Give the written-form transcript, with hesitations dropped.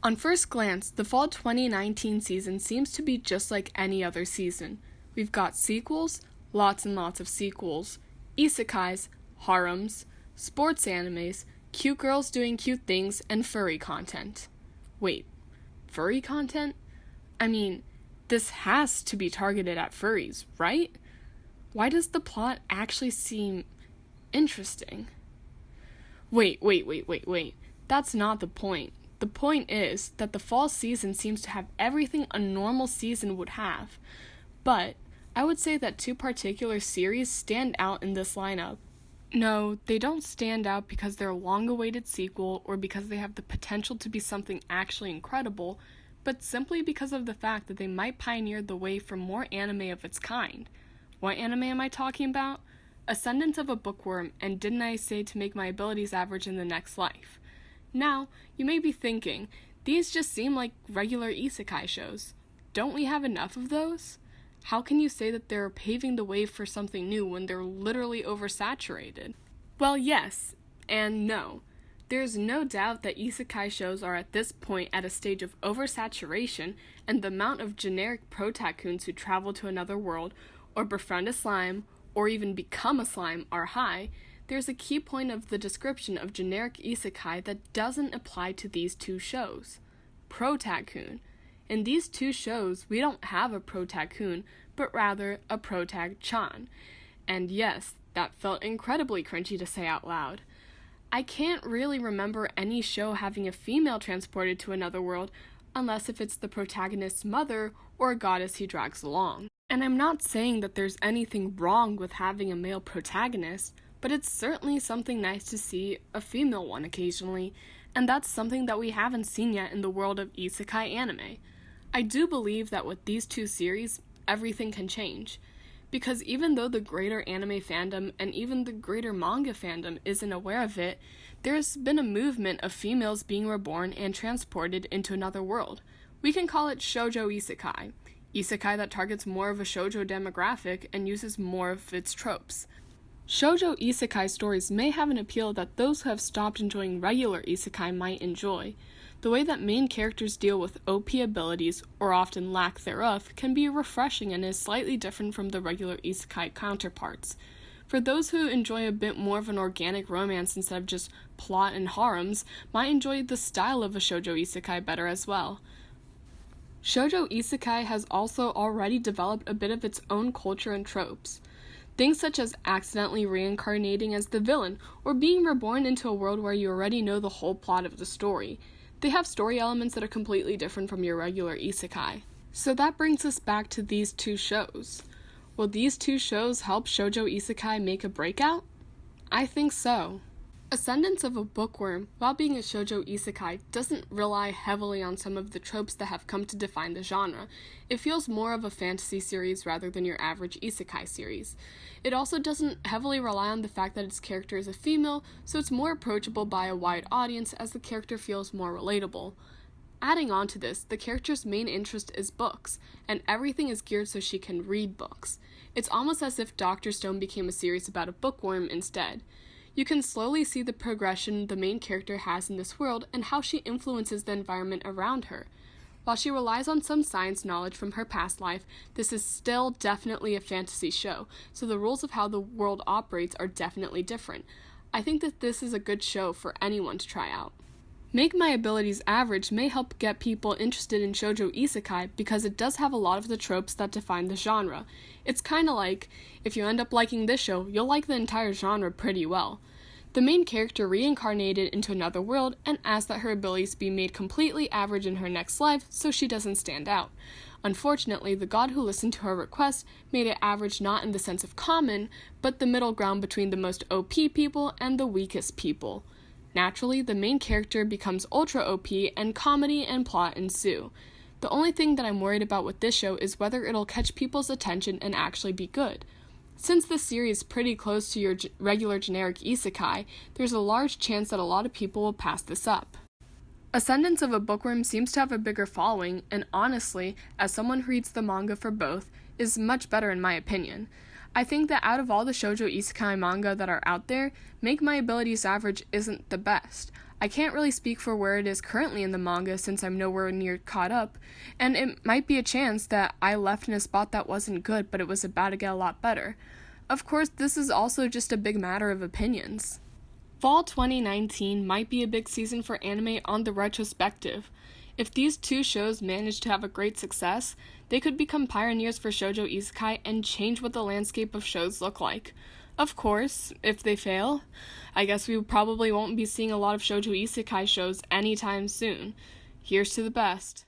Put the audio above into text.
On first glance, the fall 2019 season seems to be just like any other season. We've got sequels, lots and lots of sequels, isekais, harems, sports animes, cute girls doing cute things, and furry content. Wait, furry content? I mean, this has to be targeted at furries, right? Why does the plot actually seem interesting? Wait. That's not the point. The point is that the fall season seems to have everything a normal season would have. But I would say that two particular series stand out in this lineup. No, they don't stand out because they're a long-awaited sequel or because they have the potential to be something actually incredible, but simply because of the fact that they might pioneer the way for more anime of its kind. What anime am I talking about? Ascendence of a Bookworm and Didn't I Say to Make My Abilities Average in the Next Life. Now, you may be thinking, these just seem like regular isekai shows. Don't we have enough of those? How can you say that they're paving the way for something new when they're literally oversaturated? Well, yes, and no. There's no doubt that isekai shows are at this point at a stage of oversaturation, and the amount of generic protagoons who travel to another world, or befriend a slime, or even become a slime are high. There's a key point of the description of generic isekai that doesn't apply to these two shows. Protagoon. In these two shows, we don't have a protagoon, but rather a protag-chan. And yes, that felt incredibly cringy to say out loud. I can't really remember any show having a female transported to another world, unless if it's the protagonist's mother or a goddess he drags along. And I'm not saying that there's anything wrong with having a male protagonist, but it's certainly something nice to see a female one occasionally, and that's something that we haven't seen yet in the world of isekai anime. I do believe that with these two series, everything can change, because even though the greater anime fandom and even the greater manga fandom isn't aware of it, there's been a movement of females being reborn and transported into another world. We can call it shoujo isekai that targets more of a shoujo demographic and uses more of its tropes. Shoujo isekai stories may have an appeal that those who have stopped enjoying regular isekai might enjoy. The way that main characters deal with OP abilities, or often lack thereof, can be refreshing and is slightly different from the regular isekai counterparts. For those who enjoy a bit more of an organic romance instead of just plot and harems, might enjoy the style of a shoujo isekai better as well. Shoujo isekai has also already developed a bit of its own culture and tropes. Things such as accidentally reincarnating as the villain, or being reborn into a world where you already know the whole plot of the story. They have story elements that are completely different from your regular isekai. So that brings us back to these two shows. Will these two shows help shoujo isekai make a breakout? I think so. Ascendance of a Bookworm, while being a shoujo isekai, doesn't rely heavily on some of the tropes that have come to define the genre. It feels more of a fantasy series rather than your average isekai series. It also doesn't heavily rely on the fact that its character is a female, so it's more approachable by a wide audience as the character feels more relatable. Adding on to this, the character's main interest is books, and everything is geared so she can read books. It's almost as if Dr. Stone became a series about a bookworm instead. You can slowly see the progression the main character has in this world and how she influences the environment around her. While she relies on some science knowledge from her past life, this is still definitely a fantasy show, so the rules of how the world operates are definitely different. I think that this is a good show for anyone to try out. Make My Abilities Average may help get people interested in shoujo isekai because it does have a lot of the tropes that define the genre. It's kinda like, if you end up liking this show, you'll like the entire genre pretty well. The main character reincarnated into another world and asked that her abilities be made completely average in her next life so she doesn't stand out. Unfortunately, the god who listened to her request made it average not in the sense of common, but the middle ground between the most OP people and the weakest people. Naturally, the main character becomes ultra OP and comedy and plot ensue. The only thing that I'm worried about with this show is whether it'll catch people's attention and actually be good. Since this series is pretty close to your regular generic isekai, there's a large chance that a lot of people will pass this up. Ascendance of a Bookworm seems to have a bigger following, and honestly, as someone who reads the manga for both, is much better in my opinion. I think that out of all the shoujo isekai manga that are out there, Make My Abilities Average isn't the best. I can't really speak for where it is currently in the manga since I'm nowhere near caught up, and it might be a chance that I left in a spot that wasn't good, but it was about to get a lot better. Of course, this is also just a big matter of opinions. Fall 2019 might be a big season for anime on the retrospective. If these two shows manage to have a great success, they could become pioneers for shoujo isekai and change what the landscape of shows look like. Of course, if they fail, I guess we probably won't be seeing a lot of shoujo isekai shows anytime soon. Here's to the best.